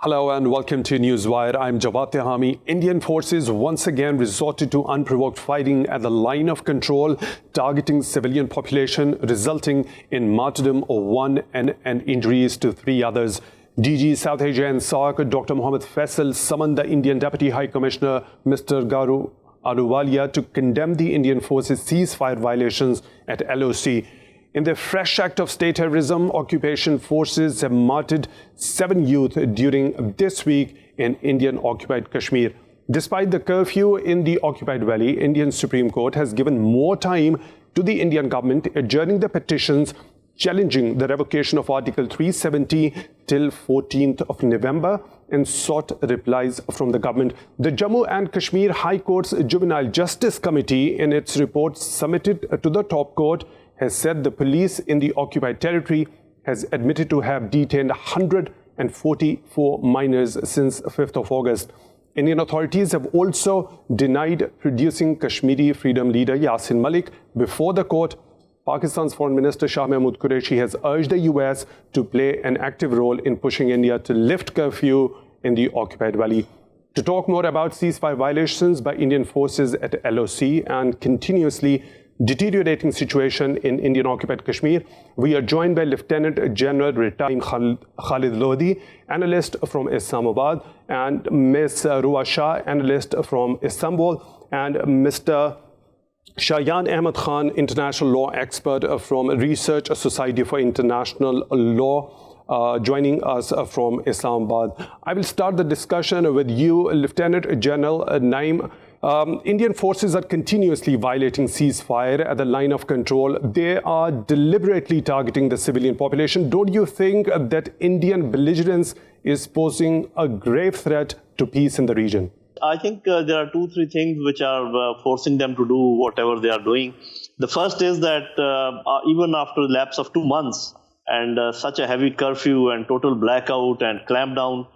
Hello and welcome to Newswire. I'm Jawad Tehami. Indian forces once again resorted to unprovoked fighting at the line of control, targeting civilian population, resulting in martyrdom of one and injuries to three others. DG South Asia and SAARC Dr. Mohammed Faisal summoned the Indian Deputy High Commissioner Mr. Garu Aluwalia to condemn the Indian forces' ceasefire violations at LOC. In the fresh act of state terrorism, occupation forces have martyred 7 youth during this week in Indian-occupied Kashmir. Despite the curfew in the occupied valley, Indian Supreme Court has given more time to the Indian government, adjourning the petitions challenging the revocation of Article 370 till 14th of November and sought replies from the government. The Jammu and Kashmir High Court's Juvenile Justice Committee, in its report submitted to the top court, has said the police in the occupied territory has admitted to have detained 144 minors since 5th of August. Indian authorities have also denied producing Kashmiri freedom leader Yasin Malik before the court. Pakistan's Foreign Minister Shah Mahmood Qureshi has urged the US to play an active role in pushing India to lift curfew in the occupied valley. To talk more about ceasefire violations by Indian forces at LOC and continuously deteriorating situation in Indian-occupied Kashmir, we are joined by Lieutenant General retired Khalid Lodhi, analyst from Islamabad, and Ms. Ruwa Shah, analyst from Istanbul, and Mr. Shayan Ahmed Khan, international law expert from Research Society for International Law, joining us from Islamabad. I will start the discussion with you, Lieutenant General Naeem. Indian forces are continuously violating ceasefire at the line of control. They are deliberately targeting the civilian population. Don't you think that Indian belligerence is posing a grave threat to peace in the region? I think there are 2-3 things which are forcing them to do whatever they are doing. The first is that even after the lapse of 2 months and such a heavy curfew and total blackout and clampdown,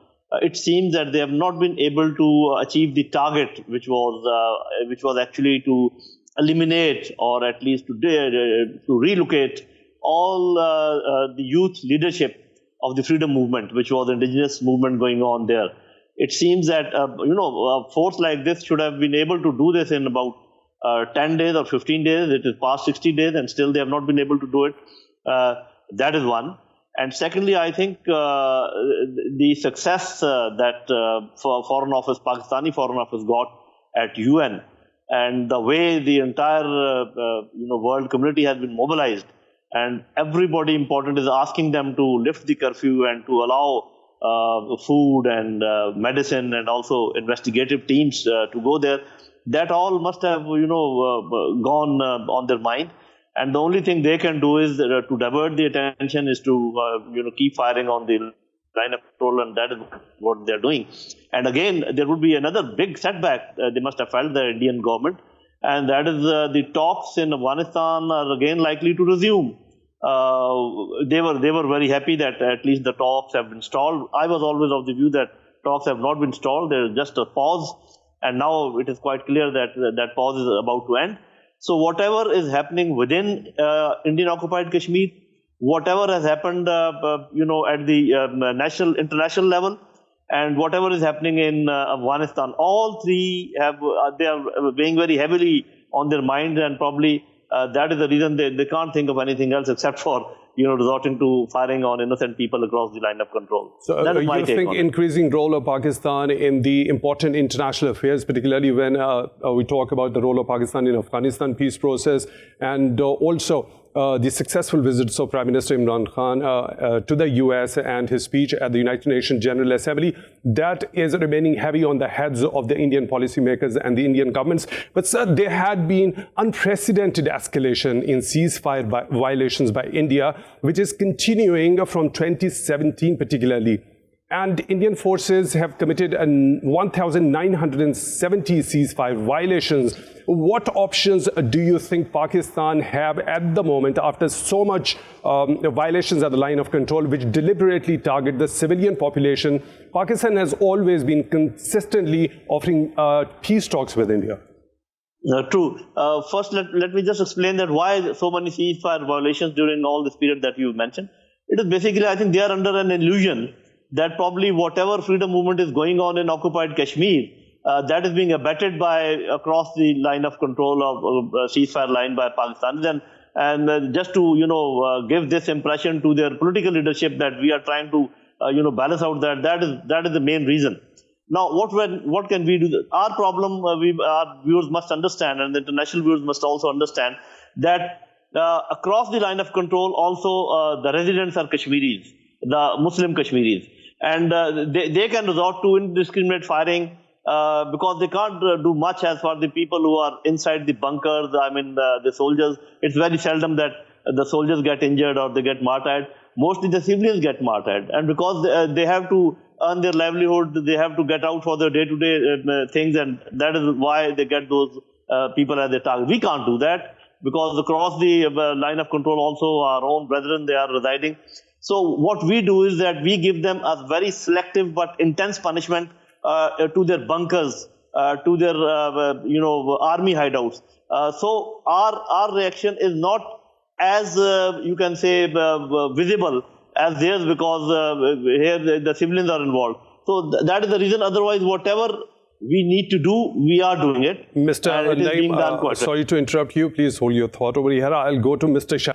it seems that they have not been able to achieve the target, which was actually to eliminate or at least to relocate all the youth leadership of the freedom movement, which was the indigenous movement going on there. It seems that a force like this should have been able to do this in about 10 days or 15 days. It is past 60 days, and still they have not been able to do it. That is one. And secondly, I think the success that Pakistani Foreign Office got at UN, and the way the entire world community has been mobilized, and everybody important is asking them to lift the curfew and to allow food and medicine and also investigative teams to go there. That all must have gone on their mind. And the only thing they can do is to divert the attention is to keep firing on the line of control, and that is what they're doing. And again, there would be another big setback. They must have felt the Indian government, and that is the talks in Afghanistan are again likely to resume. They were very happy that at least the talks have been stalled. I was always of the view that talks have not been stalled. There is just a pause, and now it is quite clear that that pause is about to end. So whatever is happening within Indian-occupied Kashmir, whatever has happened, at the international level, and whatever is happening in Afghanistan, all three they are weighing very heavily on their minds, and probably that is the reason they can't think of anything else except for resorting to firing on innocent people across the line of control. So you think increasing role of Pakistan in the important international affairs, particularly when we talk about the role of Pakistan in Afghanistan peace process, and also the successful visits of Prime Minister Imran Khan to the US and his speech at the United Nations General Assembly, that is remaining heavy on the heads of the Indian policymakers and the Indian governments. But sir, there had been unprecedented escalation in ceasefire violations by India, which is continuing from 2017 particularly. And Indian forces have committed 1,970 ceasefire violations. What options do you think Pakistan have at the moment after so much violations at the line of control, which deliberately target the civilian population? Pakistan has always been consistently offering peace talks with India. True. First, let me just explain that why so many ceasefire violations during all this period that you mentioned. It is basically, I think they are under an illusion that probably whatever freedom movement is going on in occupied Kashmir, that is being abetted by across the line of control of ceasefire line by Pakistan. And just to give this impression to their political leadership that we are trying to balance out that is the main reason. Now, what can we do? Our problem, our viewers must understand, and the international viewers must also understand that across the line of control, also the residents are Kashmiris, the Muslim Kashmiris, and they can resort to indiscriminate firing because they can't do much as for the people who are inside the bunkers. I mean, the soldiers. It's very seldom that the soldiers get injured or they get martyred. Mostly the civilians get martyred, and because they have to earn their livelihood, they have to get out for their day-to-day things, and that is why they get those people as their target. We can't do that because across the line of control also our own brethren, they are residing. So what we do is that we give them a very selective but intense punishment to their bunkers, to their army hideouts. So our reaction is not as you can say visible as theirs, because here the civilians are involved. So that is the reason. Otherwise, whatever we need to do, we are doing it. Mr. Naeem, sorry to interrupt you. Please hold your thought over here. I'll go to Mr. Shah.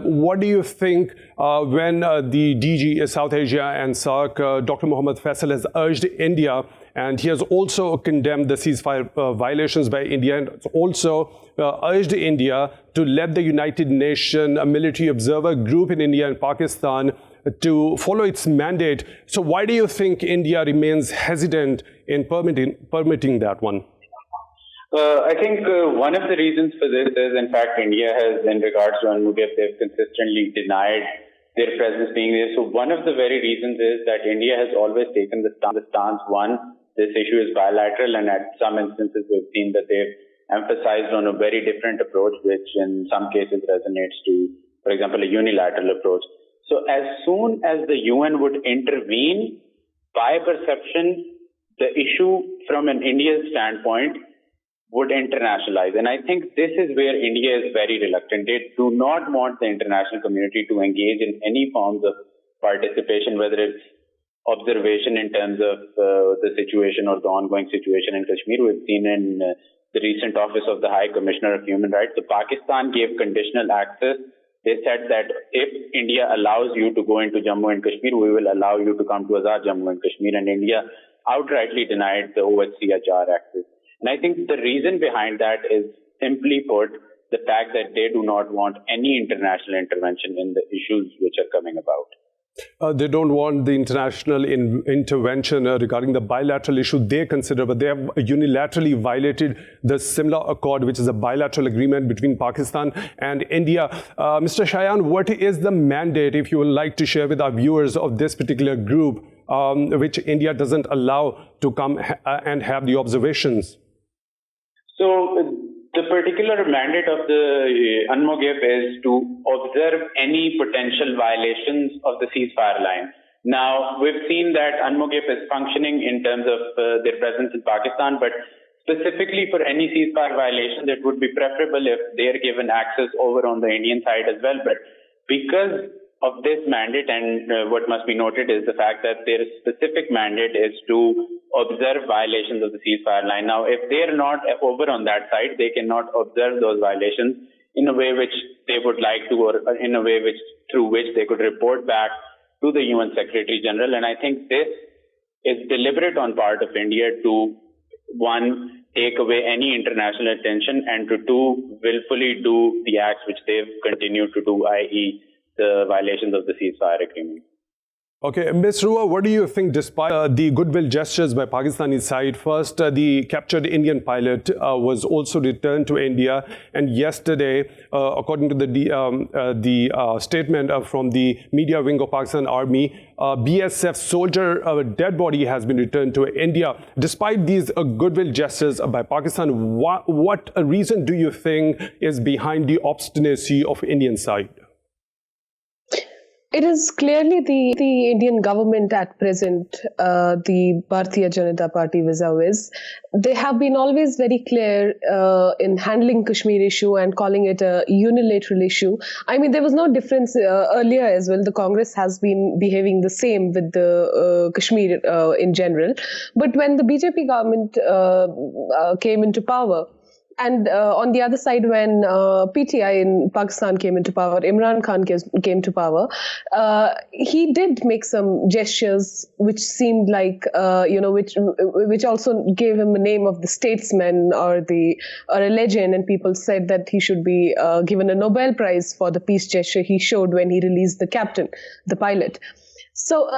What do you think when the DG South Asia and SAARC, Dr. Mohammad Faisal, has urged India, and he has also condemned the ceasefire violations by India, and also urged India to let the United Nations military observer group in India and Pakistan to follow its mandate. So why do you think India remains hesitant in permitting that one? I think one of the reasons for this is, in fact, India has, in regards to UNMUGIP, they've consistently denied their presence being there. So one of the very reasons is that India has always taken the stance, one, this issue is bilateral, and at some instances we've seen that they've emphasized on a very different approach, which in some cases resonates to, for example, a unilateral approach. So as soon as the UN would intervene, by perception, the issue from an Indian standpoint would internationalize. And I think this is where India is very reluctant. They do not want the international community to engage in any forms of participation, whether it's observation in terms of the situation or the ongoing situation in Kashmir. We've seen in the recent office of the High Commissioner of Human Rights, so Pakistan gave conditional access. They said that if India allows you to go into Jammu and Kashmir, we will allow you to come to Azad Jammu and Kashmir. And India outrightly denied the OHCHR access. And I think the reason behind that is, simply put, the fact that they do not want any international intervention in the issues which are coming about. They don't want the international intervention regarding the bilateral issue they consider, but they have unilaterally violated the similar accord, which is a bilateral agreement between Pakistan and India. Mr. Shayan, what is the mandate, if you would like to share with our viewers, of this particular group, which India doesn't allow to come and have the observations? So the particular mandate of the UNMUGIP is to observe any potential violations of the ceasefire line. Now, we've seen that UNMUGIP is functioning in terms of their presence in Pakistan, but specifically for any ceasefire violations, it would be preferable if they're given access over on the Indian side as well. But because of this mandate, and what must be noted is the fact that their specific mandate is to observe violations of the ceasefire line. Now, if they're not over on that side, they cannot observe those violations in a way which they would like to, or in a way through which they could report back to the UN Secretary General. And I think this is deliberate on part of India to, one, take away any international attention, and to two, willfully do the acts which they've continued to do, i.e. the violations of the ceasefire agreement. Okay, Ms. Ruwa, what do you think, despite the goodwill gestures by Pakistani side? First, the captured Indian pilot was also returned to India, and yesterday, according to the statement from the media wing of Pakistan Army, BSF soldier dead body has been returned to India. Despite these goodwill gestures by Pakistan, what reason do you think is behind the obstinacy of Indian side? It is clearly the Indian government at present, the Bharatiya Janata Party vis-a-vis. They have been always very clear in handling Kashmir issue and calling it a unilateral issue. I mean, there was no difference earlier as well. The Congress has been behaving the same with the Kashmir in general. But when the BJP government came into power, and on the other side, when PTI in Pakistan came into power, Imran Khan came to power, he did make some gestures which seemed like, which also gave him a name of the statesman or a legend, and people said that he should be given a Nobel Prize for the peace gesture he showed when he released the captain, the pilot. So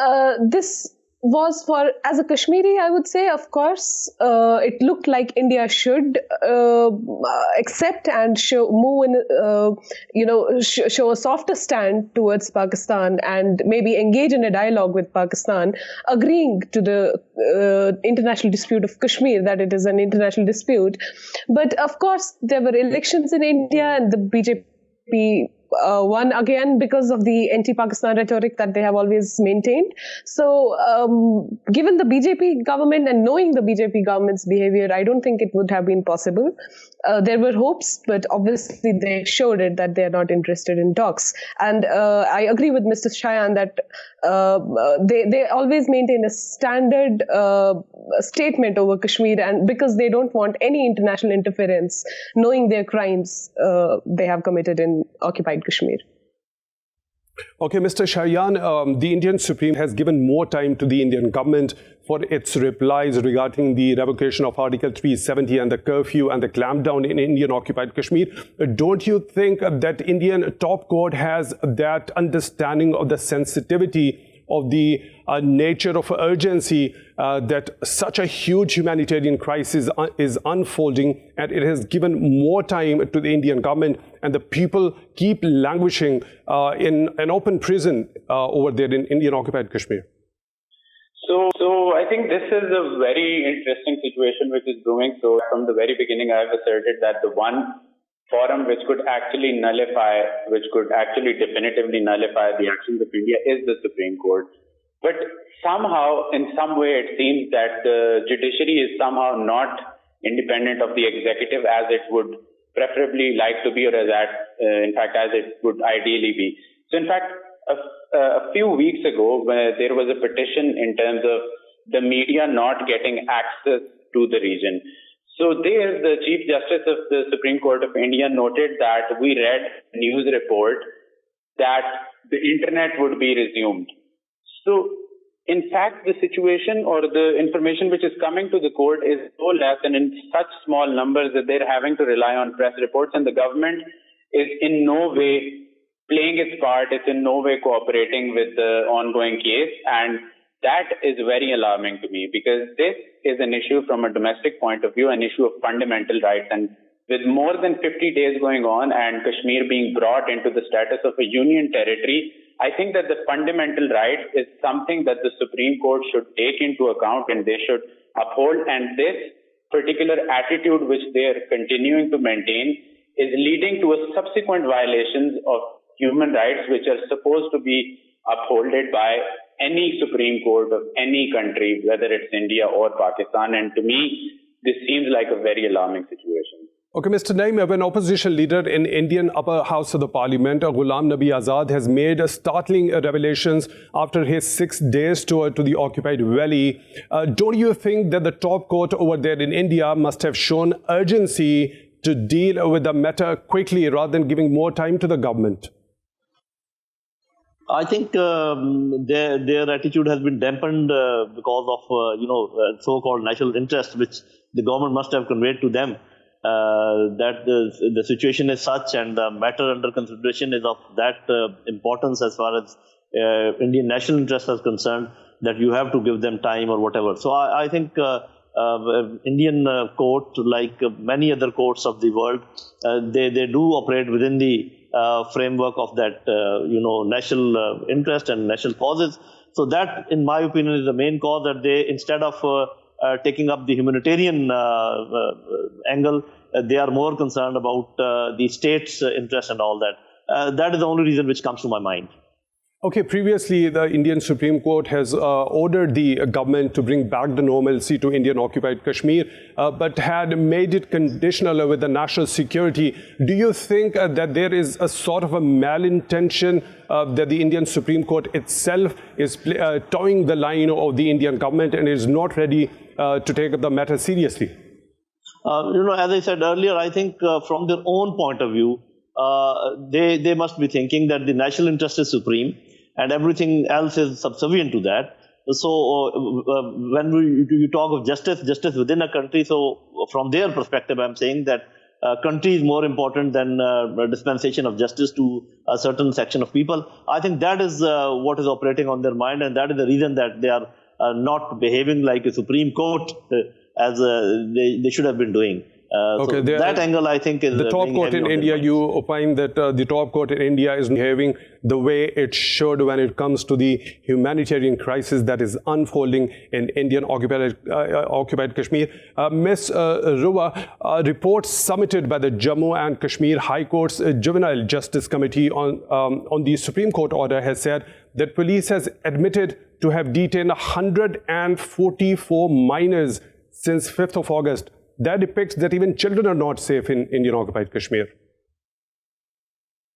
this was for, as a Kashmiri, I would say, of course, it looked like India should accept and show a softer stand towards Pakistan and maybe engage in a dialogue with Pakistan, agreeing to the international dispute of Kashmir, that it is an international dispute. But of course, there were elections in India and the BJP won again because of the anti-Pakistan rhetoric that they have always maintained. So given the BJP government and knowing the BJP government's behavior, I don't think it would have been possible. There were hopes, but obviously they showed it that they are not interested in talks. And I agree with Mr. Shayan that they always maintain a standard statement over Kashmir, and because they don't want any international interference, knowing their crimes they have committed in occupied Kashmir. Okay, Mr. Shayan, the Indian Supreme has given more time to the Indian government for its replies regarding the revocation of Article 370 and the curfew and the clampdown in Indian occupied Kashmir. Don't you think that Indian top court has that understanding of the sensitivity of the nature of urgency that such a huge humanitarian crisis is unfolding, and it has given more time to the Indian government, and the people keep languishing in an open prison over there in Indian occupied Kashmir? So I think this is a very interesting situation which is brewing. So from the very beginning, I have asserted that the one forum which could actually definitively nullify the actions of India is the Supreme Court. But somehow, in some way, it seems that the judiciary is somehow not independent of the executive as it would preferably like to be, or as it would ideally be. So in fact, a few weeks ago, there was a petition in terms of the media not getting access to the region. So there, the Chief Justice of the Supreme Court of India noted that we read a news report that the internet would be resumed. So in fact, the situation or the information which is coming to the court is so less and in such small numbers that they're having to rely on press reports, and the government is in no way playing its part. It's in no way cooperating with the ongoing case, and that is very alarming to me, because this is an issue from a domestic point of view, an issue of fundamental rights. And with more than 50 days going on and Kashmir being brought into the status of a union territory, I think that the fundamental right is something that the Supreme Court should take into account and they should uphold. And this particular attitude which they are continuing to maintain is leading to a subsequent violations of human rights which are supposed to be upholded by any Supreme Court of any country, whether it's India or Pakistan. And to me, this seems like a very alarming situation. Okay, Mr. Naeem, when opposition leader in Indian upper house of the parliament, Ghulam Nabi Azad, has made startling revelations after his 6 days tour to the occupied valley, don't you think that the top court over there in India must have shown urgency to deal with the matter quickly rather than giving more time to the government? I think their attitude has been dampened because of so-called national interest, which the government must have conveyed to them. That the situation is such and the matter under consideration is of that importance as far as Indian national interest is concerned, that you have to give them time or whatever. So I think Indian court, like many other courts of the world, they do operate within the framework of that national interest and national causes. So that, in my opinion, is the main cause, that they, instead of taking up the humanitarian angle, they are more concerned about the state's interest and all that. That is the only reason which comes to my mind. Okay, previously the Indian Supreme Court has ordered the government to bring back the normalcy to Indian occupied Kashmir, but had made it conditional with the national security. Do you think that there is a sort of a malintention that the Indian Supreme Court itself is towing the line of the Indian government and is not ready to take up the matter seriously? As I said earlier, I think from their own point of view, they must be thinking that the national interest is supreme and everything else is subservient to that. So when you talk of justice within a country, so from their perspective, I'm saying that country is more important than dispensation of justice to a certain section of people. I think that is what is operating on their mind, and that is the reason that they are not behaving like a Supreme Court as they should have been doing. Okay, so that angle, I think, is the top court in India. You opine that the top court in India is behaving the way it should when it comes to the humanitarian crisis that is unfolding in Indian occupied Kashmir. Ms. Ruwa, reports submitted by the Jammu and Kashmir High Court's Juvenile Justice Committee on the Supreme Court order has said that police has admitted to have detained 144 minors since 5th of August. That depicts that even children are not safe in Indian occupied Kashmir.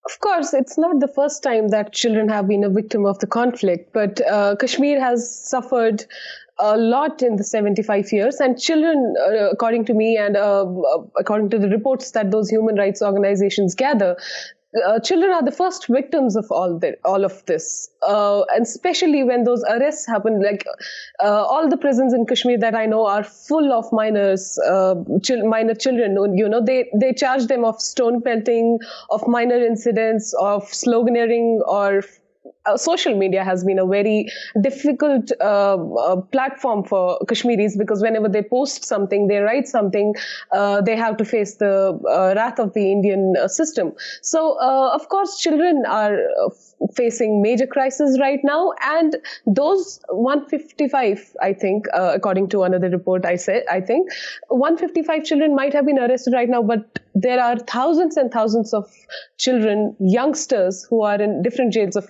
Of course, it's not the first time that children have been a victim of the conflict, but Kashmir has suffered a lot in the 75 years, and children, according to me and according to the reports that those human rights organizations gather, children are the first victims of all of this, and especially when those arrests happen. Like all the prisons in Kashmir that I know are full of minors, minor children. They charge them of stone pelting, of minor incidents, of sloganeering, or social media has been a very difficult platform for Kashmiris, because whenever they post something, they write something, they have to face the wrath of the Indian system. So, of course, children are facing major crisis right now, and those 155, I think, according to another report I think 155 children might have been arrested right now, but there are thousands and thousands of children, youngsters, who are in different jails of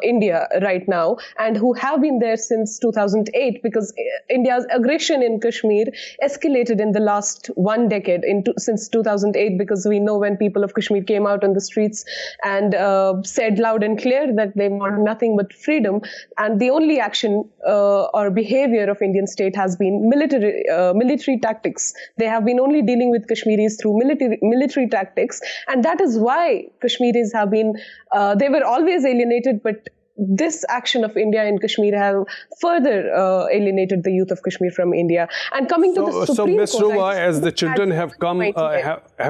India right now, and who have been there since 2008, because India's aggression in Kashmir escalated in the last one decade, since 2008, because we know when people of Kashmir came out on the streets and said loud and clear that they want nothing but freedom, and the only action or behavior of Indian state has been military tactics. They have been only dealing with Kashmiris through military tactics, and that is why Kashmiris have been, they were always alienated, but this action of India in Kashmir have further alienated the youth of Kashmir from India. And coming to the Supreme Court, Ms. Ruwa, as the children have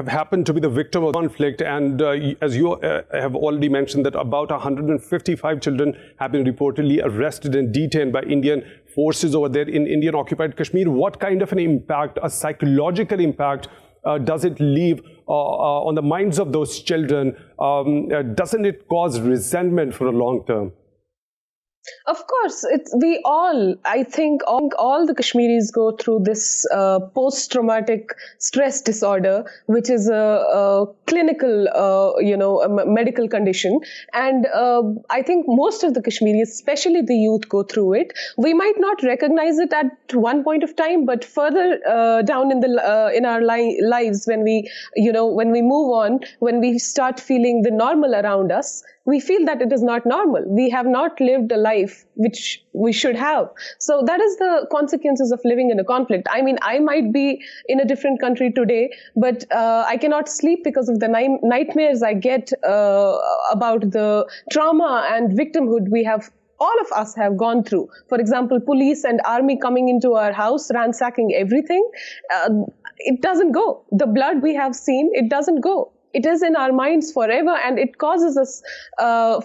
happened to be the victim of conflict, and as you have already mentioned that about 155 children have been reportedly arrested and detained by Indian forces over there in Indian occupied Kashmir, what kind of an impact, a psychological impact, does it leave on the minds of those children? Doesn't it cause resentment for a long term? Of course, I think all the Kashmiris go through this post-traumatic stress disorder, which is a clinical, a medical condition. And I think most of the Kashmiris, especially the youth, go through it. We might not recognize it at one point of time, but further down in our lives, when we move on, when we start feeling the normal around us, we feel that it is not normal. We have not lived a life which we should have. So that is the consequences of living in a conflict. I mean, I might be in a different country today, but I cannot sleep because of the nightmares I get about the trauma and victimhood all of us have gone through. For example, police and army coming into our house, ransacking everything. It doesn't go. The blood we have seen, it doesn't go. It is in our minds forever, and it causes us, a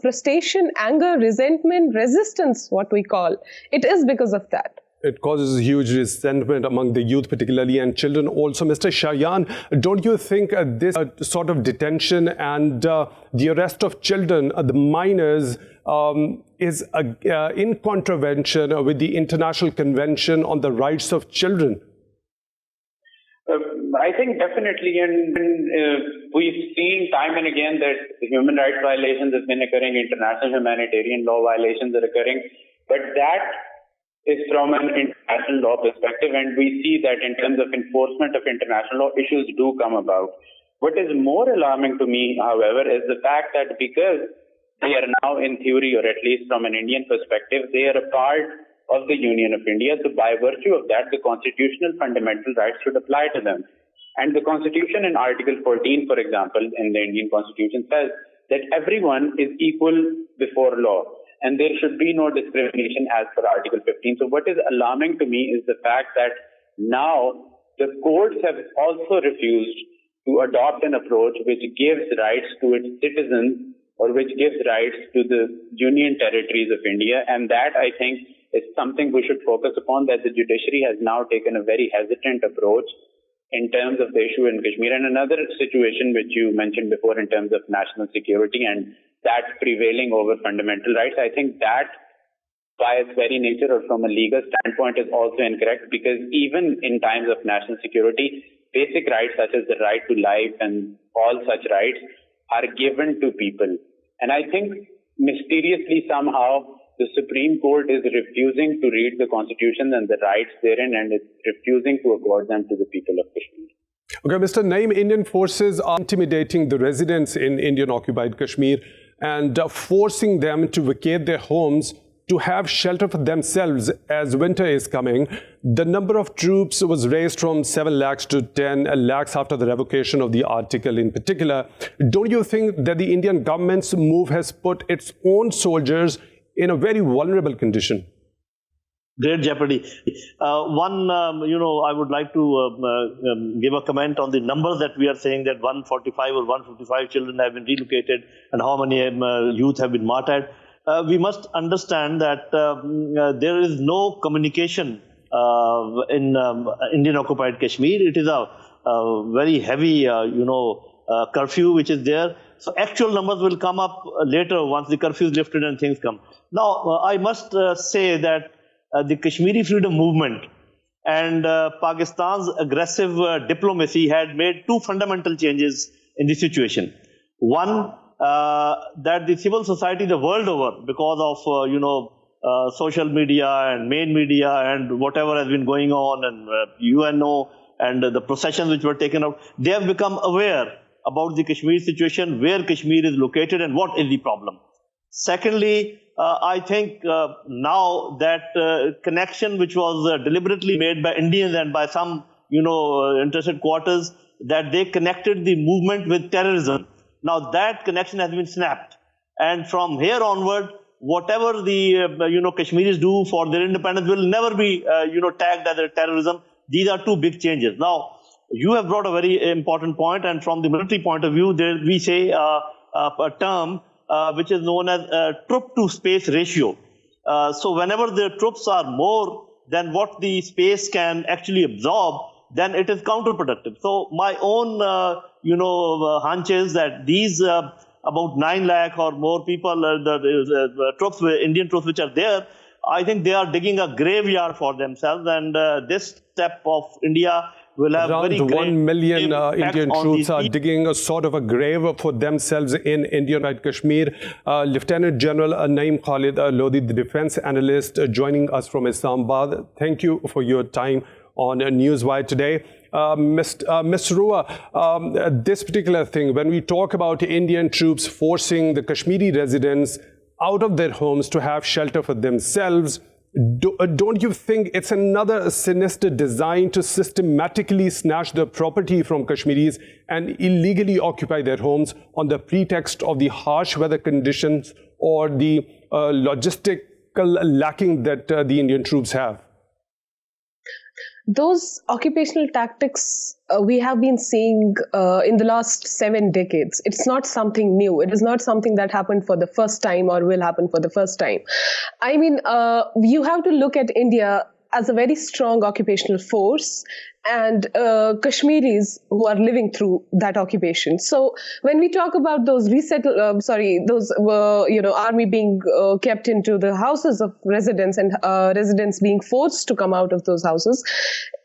frustration, anger, resentment, resistance, what we call. It is because of that. It causes huge resentment among the youth particularly, and children also. Mr. Shayan, don't you think this sort of detention and the arrest of children, the minors, is in contravention with the International Convention on the Rights of Children? I think definitely, and we've seen time and again that human rights violations have been occurring, international humanitarian law violations are occurring, but that is from an international law perspective, and we see that in terms of enforcement of international law, issues do come about. What is more alarming to me, however, is the fact that because they are now in theory, or at least from an Indian perspective, they are a part of the Union of India. So by virtue of that, the constitutional fundamental rights should apply to them. And the Constitution in Article 14, for example, in the Indian Constitution says that everyone is equal before law and there should be no discrimination as per Article 15. So what is alarming to me is the fact that now the courts have also refused to adopt an approach which gives rights to its citizens or which gives rights to the union territories of India. And that, I think, is something we should focus upon, that the judiciary has now taken a very hesitant approach in terms of the issue in Kashmir. And another situation which you mentioned before in terms of national security and that prevailing over fundamental rights, I think that by its very nature or from a legal standpoint is also incorrect, because even in times of national security, basic rights such as the right to life and all such rights are given to people. And I think mysteriously somehow the Supreme Court is refusing to read the Constitution and the rights therein, and it's refusing to accord them to the people of Kashmir. Okay, Mr. Naeem, Indian forces are intimidating the residents in Indian-occupied Kashmir and forcing them to vacate their homes to have shelter for themselves as winter is coming. The number of troops was raised from 7 lakhs to 10 lakhs after the revocation of the article in particular. Don't you think that the Indian government's move has put its own soldiers in a very vulnerable condition? Great jeopardy. I would like to give a comment on the numbers that we are saying that 145 or 155 children have been relocated and how many youth have been martyred. We must understand that there is no communication in Indian-occupied Kashmir. It is a very heavy, curfew which is there. So actual numbers will come up later once the curfew is lifted and things come. Now, I must say that the Kashmiri freedom movement and Pakistan's aggressive diplomacy had made two fundamental changes in the situation. One, that the civil society the world over, because of social media and main media and whatever has been going on, and UNO and the processions which were taken out, they have become aware about the Kashmir situation, where Kashmir is located and what is the problem. Secondly, I think now that connection which was deliberately made by Indians and by some interested quarters, that they connected the movement with terrorism. Now that connection has been snapped, and from here onward, whatever the Kashmiris do for their independence will never be tagged as terrorism. These are two big changes. Now you have brought a very important point, and from the military point of view, there we say a term which is known as troop to space ratio. So whenever the troops are more than what the space can actually absorb, then it is counterproductive. So my own hunch is that these about 9 lakh or more people, the troops, Indian troops which are there, I think they are digging a graveyard for themselves, and this step of India will have around very 1 million Indian troops are people. digging a sort of a grave for themselves in Indian-occupied Kashmir. Lieutenant General Naeem Khalid Lodhi, the defense analyst, joining us from Islamabad. Thank you for your time on Newswire today. Ms. Ruwa, this particular thing, when we talk about Indian troops forcing the Kashmiri residents out of their homes to have shelter for themselves, don't you think it's another sinister design to systematically snatch the property from Kashmiris and illegally occupy their homes on the pretext of the harsh weather conditions or the logistical lacking that the Indian troops have? Those occupational tactics we have been seeing in the last 7 decades. It's not something new. It is not something that happened for the first time or will happen for the first time. I mean, you have to look at India as a very strong occupational force, and Kashmiris who are living through that occupation. So when we talk about those army being kept into the houses of residents and residents being forced to come out of those houses,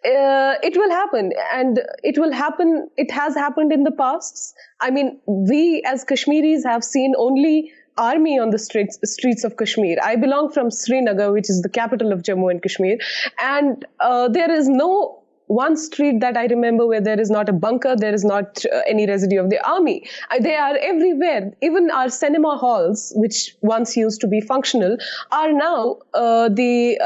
it will happen, and it will happen. It has happened in the past. I mean, we as Kashmiris have seen only army on the streets of Kashmir. I belong from Srinagar, which is the capital of Jammu and Kashmir, and there is no one street that I remember where there is not a bunker, there is not any residue of the army. They are everywhere. Even our cinema halls, which once used to be functional, are now the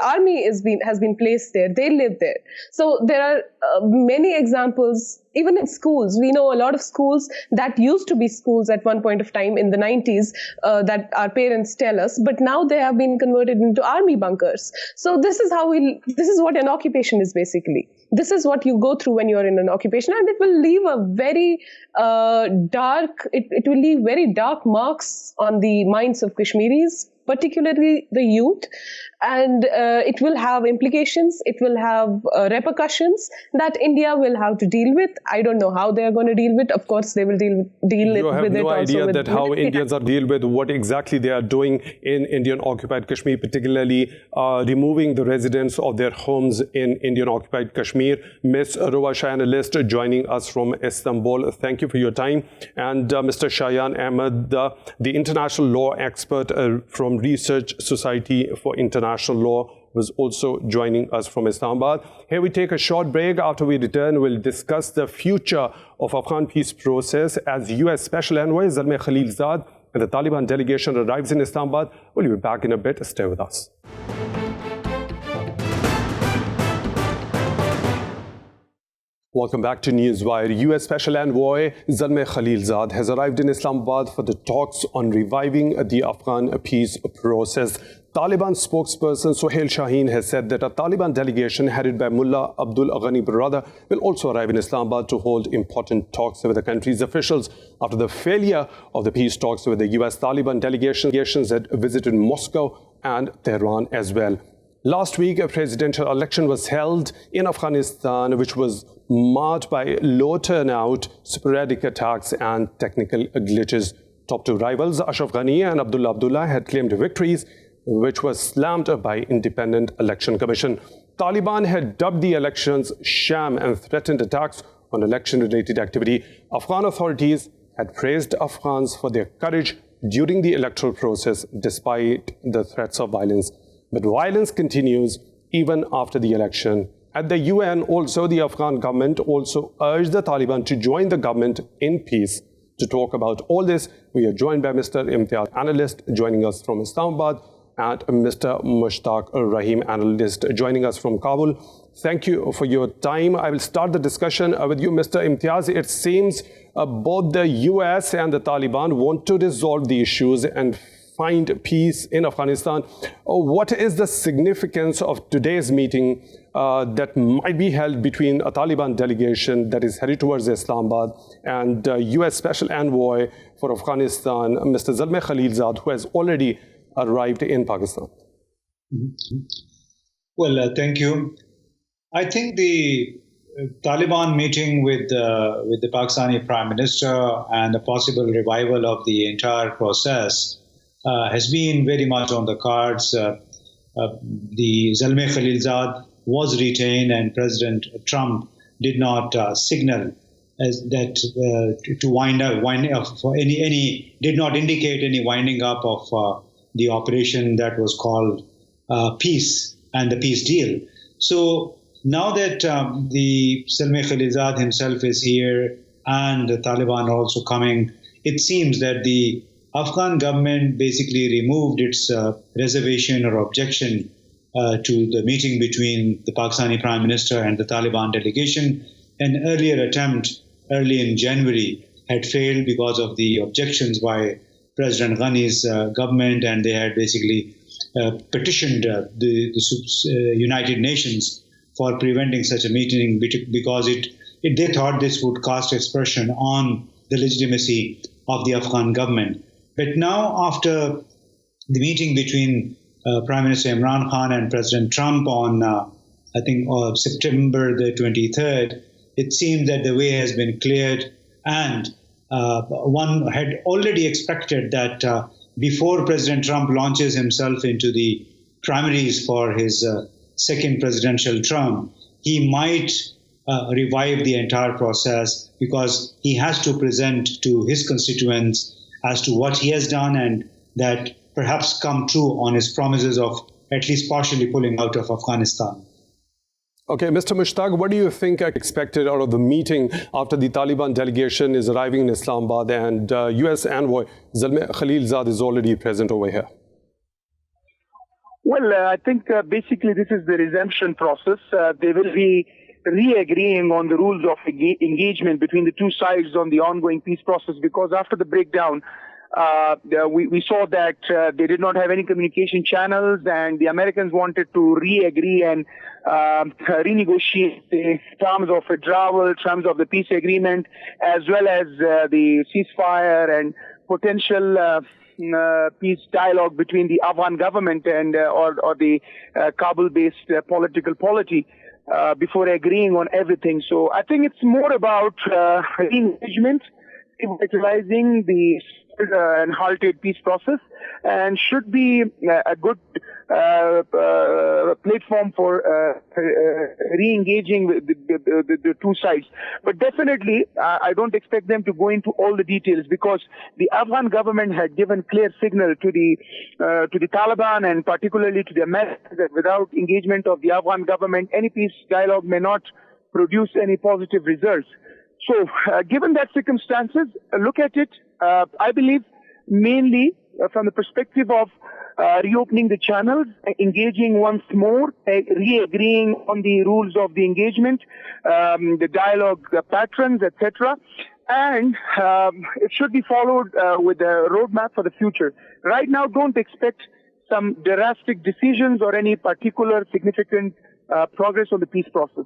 army has been placed there. They live there. So there are many examples. Even in schools, we know a lot of schools that used to be schools at one point of time in the 90s that our parents tell us, but now they have been converted into army bunkers. So this is what an occupation is basically. This is what you go through when you're in an occupation, and it will leave a very it will leave very dark marks on the minds of Kashmiris, particularly the youth, and it will have implications, it will have repercussions that India will have to deal with. I don't know how they are going to deal with. Of course, they will deal with it. You have no idea that how Indians are deal with what exactly they are doing in Indian-occupied Kashmir, particularly removing the residents of their homes in Indian-occupied Kashmir. Ms. Ruwa Shah, Analyst, joining us from Istanbul. Thank you for your time. And Mr. Shayan Ahmed, the international law expert from Research Society for International Law, was also joining us from Islamabad. Here we take a short break. After we return, we'll discuss the future of Afghan peace process as US Special Envoy Zalmay Khalilzad and the Taliban delegation arrives in Islamabad. We'll be back in a bit. Stay with us. Welcome back to Newswire. US Special Envoy Zalmay Khalilzad has arrived in Islamabad for the talks on reviving the Afghan peace process. Taliban spokesperson Suhail Shaheen has said that a Taliban delegation headed by Mullah Abdul Ghani Barada will also arrive in Islamabad to hold important talks with the country's officials after the failure of the peace talks with the US. Taliban delegations had visited Moscow and Tehran as well. Last week, a presidential election was held in Afghanistan, which was marked by low turnout, sporadic attacks, and technical glitches. Top two rivals, Ashraf Ghani and Abdullah had claimed victories, which was slammed by Independent Election Commission. Taliban had dubbed the elections sham and threatened attacks on election-related activity. Afghan authorities had praised Afghans for their courage during the electoral process, despite the threats of violence. But violence continues even after the election. At the UN, also, the Afghan government also urged the Taliban to join the government in peace. To talk about all this, we are joined by Mr. Imtiaz, analyst, joining us from Islamabad, and Mr. Mushtaq Rahim, analyst, joining us from Kabul. Thank you for your time. I will start the discussion with you, Mr. Imtiaz. It seems both the US and the Taliban want to resolve the issues and find peace in Afghanistan. What is the significance of today's meeting that might be held between a Taliban delegation that is headed towards Islamabad and US Special Envoy for Afghanistan, Mr. Zalmay Khalilzad, who has already arrived in Pakistan? Well, thank you. I think the Taliban meeting with the Pakistani Prime Minister and the possible revival of the entire process has been very much on the cards. The Zalmay Khalilzad was retained, and President Trump did not signal as that to wind up for any did not indicate any winding up of the operation that was called peace and the peace deal. So now that the Zalmay Khalilzad himself is here and the Taliban are also coming, it seems that the Afghan government basically removed its reservation or objection to the meeting between the Pakistani Prime Minister and the Taliban delegation. An earlier attempt early in January had failed because of the objections by President Ghani's government, and they had basically petitioned the United Nations for preventing such a meeting because they thought this would cast aspersion on the legitimacy of the Afghan government. But now, after the meeting between Prime Minister Imran Khan and President Trump on, September the 23rd, it seems that the way has been cleared, and one had already expected that before President Trump launches himself into the primaries for his second presidential term, he might revive the entire process, because he has to present to his constituents as to what he has done, and that perhaps come true on his promises of at least partially pulling out of Afghanistan. Okay, Mr. Mushtaq, what do you think expected out of the meeting after the Taliban delegation is arriving in Islamabad and U.S. envoy Zalmay Khalilzad is already present over here? Well, I think basically this is the resumption process. They will be re-agreeing on the rules of engagement between the two sides on the ongoing peace process, because after the breakdown, we saw that they did not have any communication channels, and the Americans wanted to re-agree and renegotiate the terms of withdrawal, terms of the peace agreement, as well as the ceasefire and potential peace dialogue between the Afghan government and or the Kabul-based political polity before agreeing on everything. So I think it's more about re-engagement, revitalizing the and halted peace process, and should be a good platform for re-engaging with the two sides. But definitely, I don't expect them to go into all the details, because the Afghan government had given clear signal to the Taliban, and particularly to the Americans, that without engagement of the Afghan government, any peace dialogue may not produce any positive results. So, given that circumstances, look at it, I believe, mainly from the perspective of reopening the channels, engaging once more, re-agreeing on the rules of the engagement, the dialogue patterns, etc. And it should be followed with a roadmap for the future. Right now, don't expect some drastic decisions or any particular significant progress on the peace process.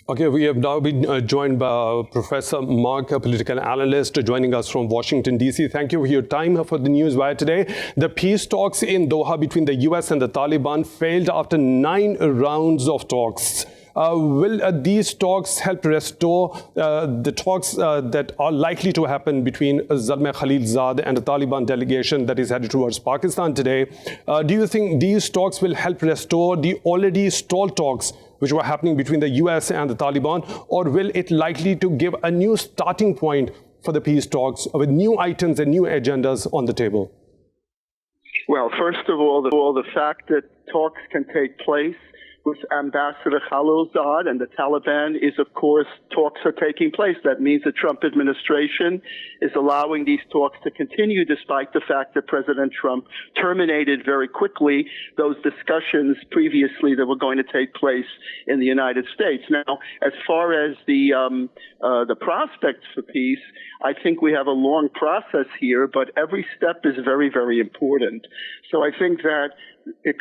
Okay, we have now been joined by Professor Mark, a political analyst, joining us from Washington, D.C. Thank you for your time for the Newswire today. The peace talks in Doha between the U.S. and the Taliban failed after 9 rounds of talks. Will these talks help restore the talks that are likely to happen between Zalmay Khalilzad and the Taliban delegation that is headed towards Pakistan today? Do you think these talks will help restore the already stalled talks which were happening between the US and the Taliban, or will it likely to give a new starting point for the peace talks with new items and new agendas on the table? Well, first of all, the fact that talks can take place with Ambassador Khalilzad and the Taliban is, of course, talks are taking place. That means the Trump administration is allowing these talks to continue, despite the fact that President Trump terminated very quickly those discussions previously that were going to take place in the United States. Now, as far as the prospects for peace, I think we have a long process here, but every step is very, very important. So I think that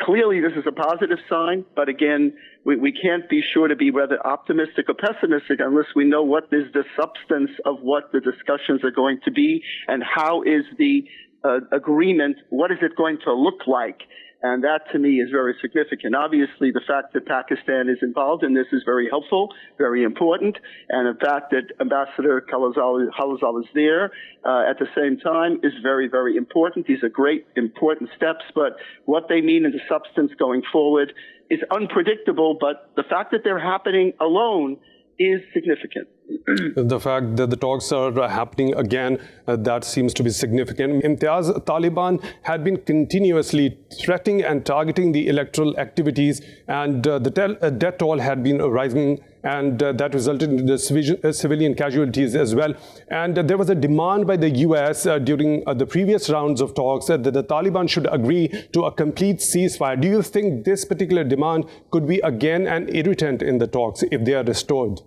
clearly this is a positive sign, but again, we can't be sure to be whether optimistic or pessimistic unless we know what is the substance of what the discussions are going to be, and how is the agreement, what is it going to look like? And that, to me, is very significant. Obviously, the fact that Pakistan is involved in this is very helpful, very important. And the fact that Ambassador Khalilzad is there at the same time is very, very important. These are great, important steps. But what they mean in the substance going forward is unpredictable. But the fact that they're happening alone is significant. The fact that the talks are happening again, that seems to be significant. Imtiaz, Taliban had been continuously threatening and targeting the electoral activities, and the death toll had been rising, and that resulted in the civilian casualties as well. And there was a demand by the US during the previous rounds of talks that the Taliban should agree to a complete ceasefire. Do you think this particular demand could be again an irritant in the talks if they are restored?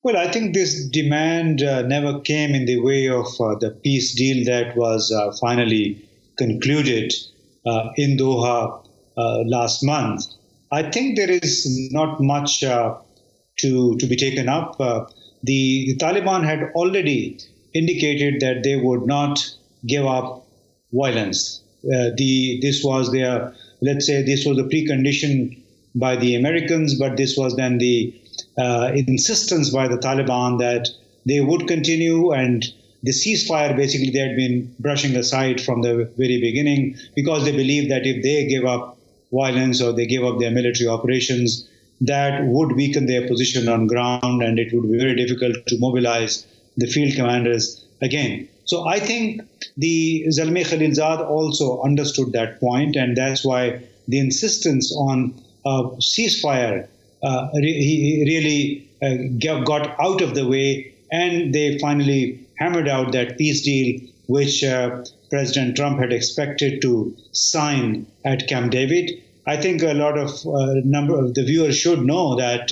Well, I think this demand never came in the way of the peace deal that was finally concluded in Doha last month. I think there is not much to be taken up. The Taliban had already indicated that they would not give up violence. this was their, let's say, this was a precondition by the Americans, but this was then the insistence by the Taliban that they would continue, and the ceasefire basically they had been brushing aside from the very beginning because they believed that if they give up violence or they give up their military operations, that would weaken their position on ground and it would be very difficult to mobilize the field commanders again. So I think the Zalmay Khalilzad also understood that point, and that's why the insistence on ceasefire really got out of the way, and they finally hammered out that peace deal which President Trump had expected to sign at Camp David. I think a lot of number of the viewers should know that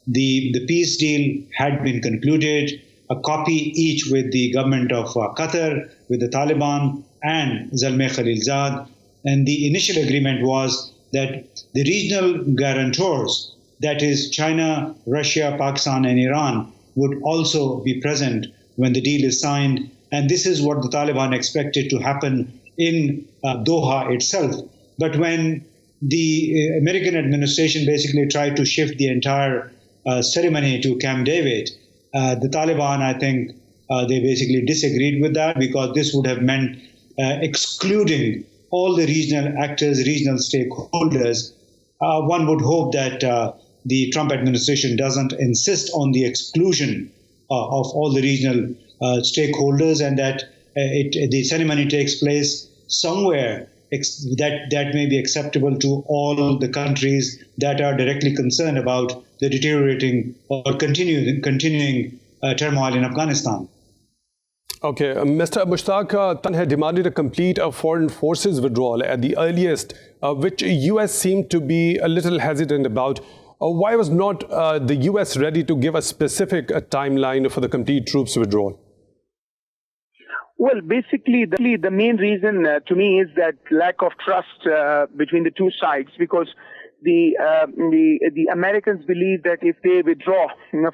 the peace deal had been concluded, a copy each with the government of Qatar, with the Taliban and Zalmay Khalilzad. And the initial agreement was that the regional guarantors, that is China, Russia, Pakistan, and Iran, would also be present when the deal is signed. And this is what the Taliban expected to happen in Doha itself. But when the American administration basically tried to shift the entire ceremony to Camp David, the Taliban, I think, they basically disagreed with that because this would have meant excluding all the regional actors, regional stakeholders. One would hope that the Trump administration doesn't insist on the exclusion of all the regional stakeholders, and that the ceremony takes place somewhere that may be acceptable to all the countries that are directly concerned about the deteriorating or continuing turmoil in Afghanistan. Okay, Mr. Mushtaq, Taliban had demanded a complete foreign forces withdrawal at the earliest, which US seemed to be a little hesitant about. Why was not the US ready to give a specific timeline for the complete troops withdrawal? Well, basically, the main reason to me is that lack of trust between the two sides, because the Americans believe that if they withdraw,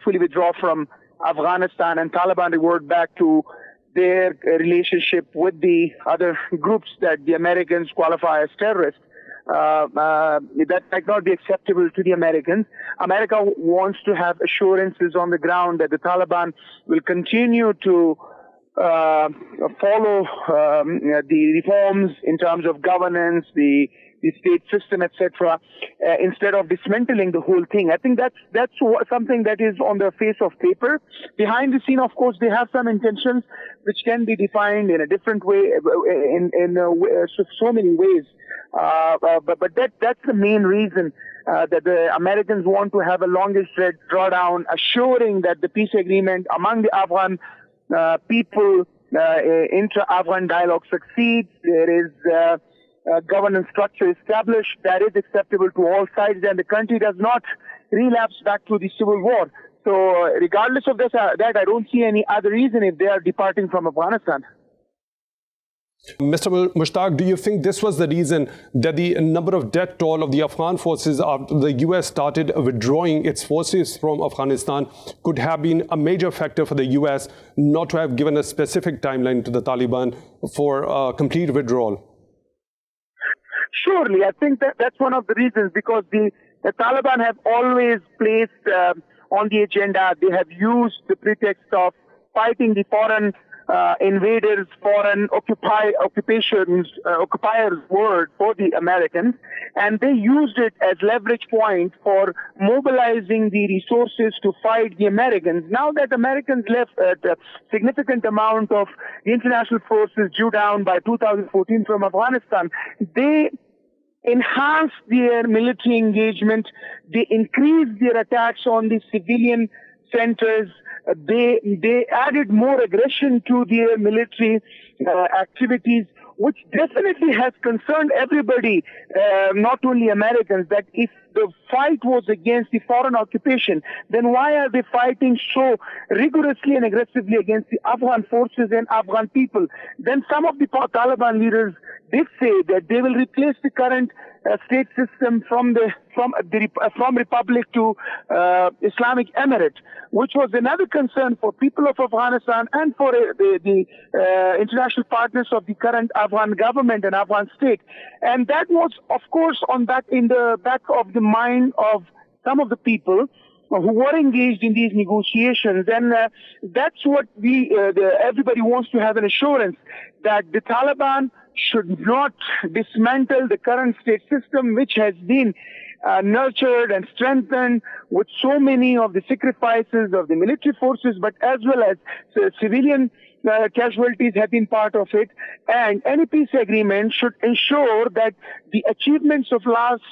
fully withdraw from Afghanistan and Taliban revert back to their relationship with the other groups that the Americans qualify as terrorists, that might not be acceptable to the Americans. America wants to have assurances on the ground that the Taliban will continue to follow the reforms in terms of governance, the state system, etc., instead of dismantling the whole thing. I think that's something that is on the face of paper. Behind the scene, of course, they have some intentions which can be defined in a different way, in so many ways. But that's the main reason that the Americans want to have a longest drawdown, assuring that the peace agreement among the Afghan people, intra-Afghan dialogue succeeds. There is governance structure established that is acceptable to all sides, and the country does not relapse back to the civil war. So regardless of that, I don't see any other reason if they are departing from Afghanistan. Mr. Mushtaq, do you think this was the reason that the number of death toll of the Afghan forces after the US started withdrawing its forces from Afghanistan could have been a major factor for the US not to have given a specific timeline to the Taliban for complete withdrawal? Surely, I think that's one of the reasons, because the Taliban have always placed on the agenda, they have used the pretext of fighting the foreign invaders, foreign occupiers word for the Americans, and they used it as leverage point for mobilizing the resources to fight the Americans. Now that Americans left a significant amount of the international forces due down by 2014 from Afghanistan, they enhanced their military engagement, they increased their attacks on the civilian centers, they added more aggression to their military activities, which definitely has concerned everybody, not only Americans, that if the fight was against the foreign occupation, then why are they fighting so rigorously and aggressively against the Afghan forces and Afghan people? Then some of the Taliban leaders did say that they will replace the current state system from Republic to Islamic Emirate, which was another concern for people of Afghanistan and for the international partners of the current Afghan government and Afghan state. And that was, of course, in the back of the mind of some of the people who were engaged in these negotiations. And that's what everybody wants to have an assurance that the Taliban should not dismantle the current state system, which has been nurtured and strengthened with so many of the sacrifices of the military forces, but as well as civilian casualties have been part of it. And any peace agreement should ensure that the achievements of last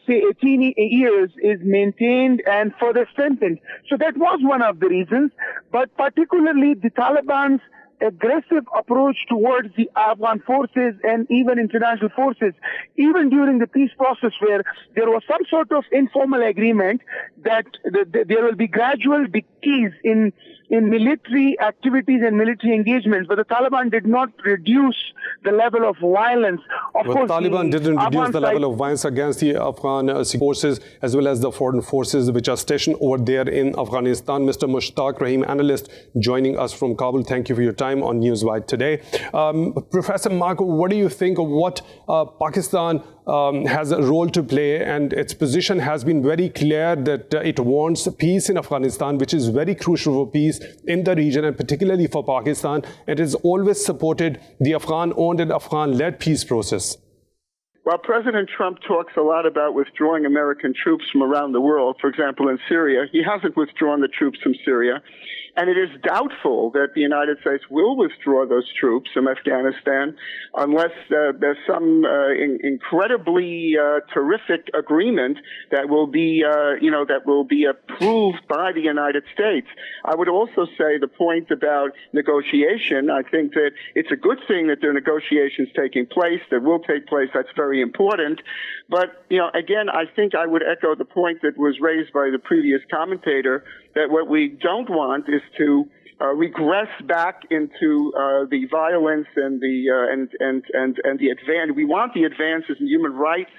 18 years is maintained and further strengthened. So that was one of the reasons, but particularly the Taliban's aggressive approach towards the Afghan forces and even international forces, even during the peace process, where there was some sort of informal agreement that there will be gradual decrease in military activities and military engagements, but the Taliban did not reduce the level of violence. Of course, Taliban didn't reduce the level of violence against the Afghan forces as well as the foreign forces which are stationed over there in Afghanistan. Mr. Mushtaq Rahim, analyst, joining us from Kabul. Thank you for your time on Newswire today. Professor Mark, what do you think of what Pakistan has a role to play, and its position has been very clear that it wants peace in Afghanistan, which is very crucial for peace in the region and particularly for Pakistan. It has always supported the Afghan-owned and Afghan-led peace process. While President Trump talks a lot about withdrawing American troops from around the world, for example, in Syria, he hasn't withdrawn the troops from Syria. And it is doubtful that the United States will withdraw those troops from Afghanistan unless there's some incredibly terrific agreement that will be, approved by the United States. I would also say the point about negotiation. I think that it's a good thing that there are negotiations taking place, that will take place. That's very important. But, again, I think I would echo the point that was raised by the previous commentator, that what we don't want is to regress back into the violence and the advance. We want the advances in human rights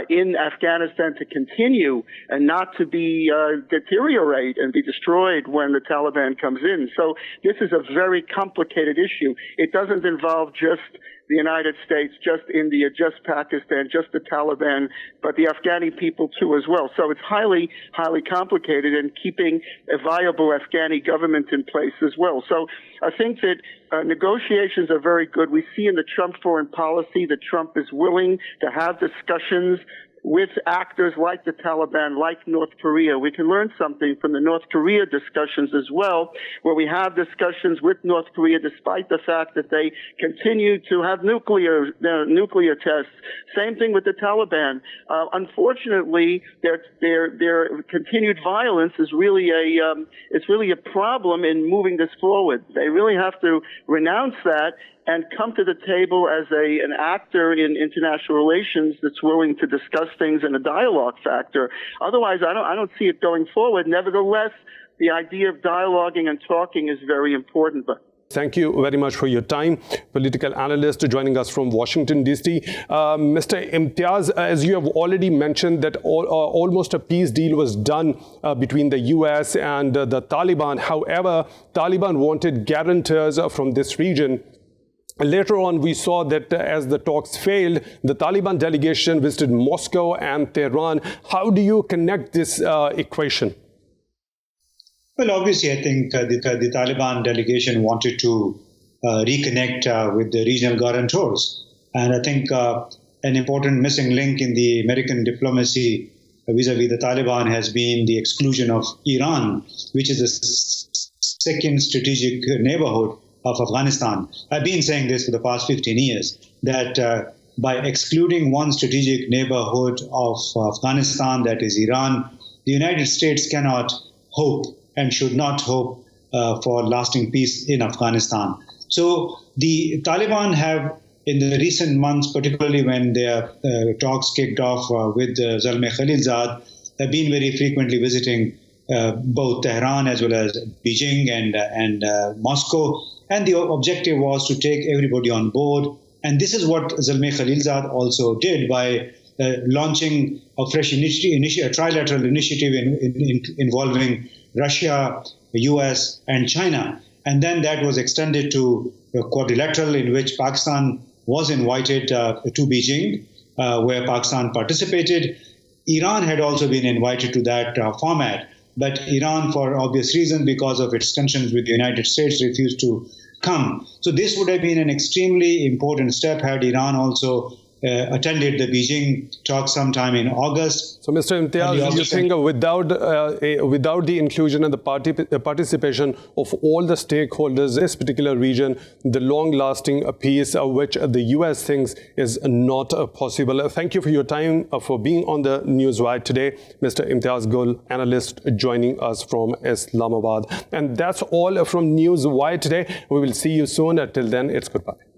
in Afghanistan to continue and not to be deteriorate and be destroyed when the Taliban comes in. So this is a very complicated issue. It doesn't involve just the United States, just India, just Pakistan, just the Taliban, but the Afghani people too as well. So it's highly, highly complicated in keeping a viable Afghani government in place as well. So I think that negotiations are very good. We see in the Trump foreign policy that Trump is willing to have discussions with actors like the Taliban, like North Korea. We can learn something from the North Korea discussions as well, where we have discussions with North Korea despite the fact that they continue to have nuclear tests. Same thing with the Taliban. Unfortunately, their continued violence is really a problem in moving this forward. They really have to renounce that and come to the table as an actor in international relations that's willing to discuss things in a dialogue factor. Otherwise, I don't see it going forward. Nevertheless, the idea of dialoguing and talking is very important. Thank you very much for your time. Political analyst joining us from Washington, D.C. Mr. Imtiaz, as you have already mentioned that almost a peace deal was done between the U.S. and the Taliban. However, Taliban wanted guarantors from this region. Later on, we saw that as the talks failed, the Taliban delegation visited Moscow and Tehran. How do you connect this equation? Well, obviously, I think the Taliban delegation wanted to reconnect with the regional guarantors. And I think an important missing link in the American diplomacy vis-a-vis the Taliban has been the exclusion of Iran, which is the second strategic neighborhood of Afghanistan. I've been saying this for the past 15 years, that by excluding one strategic neighborhood of Afghanistan, that is Iran, the United States cannot hope and should not hope for lasting peace in Afghanistan. So the Taliban have, in the recent months, particularly when their talks kicked off with Zalmay Khalilzad, have been very frequently visiting both Tehran as well as Beijing and Moscow. And the objective was to take everybody on board. And this is what Zalmay Khalilzad also did by launching a fresh a trilateral initiative involving Russia, the US, and China. And then that was extended to a quadrilateral in which Pakistan was invited to Beijing, where Pakistan participated. Iran had also been invited to that format, but Iran, for obvious reasons, because of its tensions with the United States, refused to come. So this would have been an extremely important step had Iran also attended the Beijing talk sometime in August. So, Mr. Imtiaz, you think without the inclusion and the participation of all the stakeholders in this particular region, the long-lasting peace which the US thinks is not possible? Thank you for your time, for being on the Newswire today. Mr. Imtiaz Gul, analyst, joining us from Islamabad. And that's all from Newswire today. We will see you soon. Till then, it's goodbye.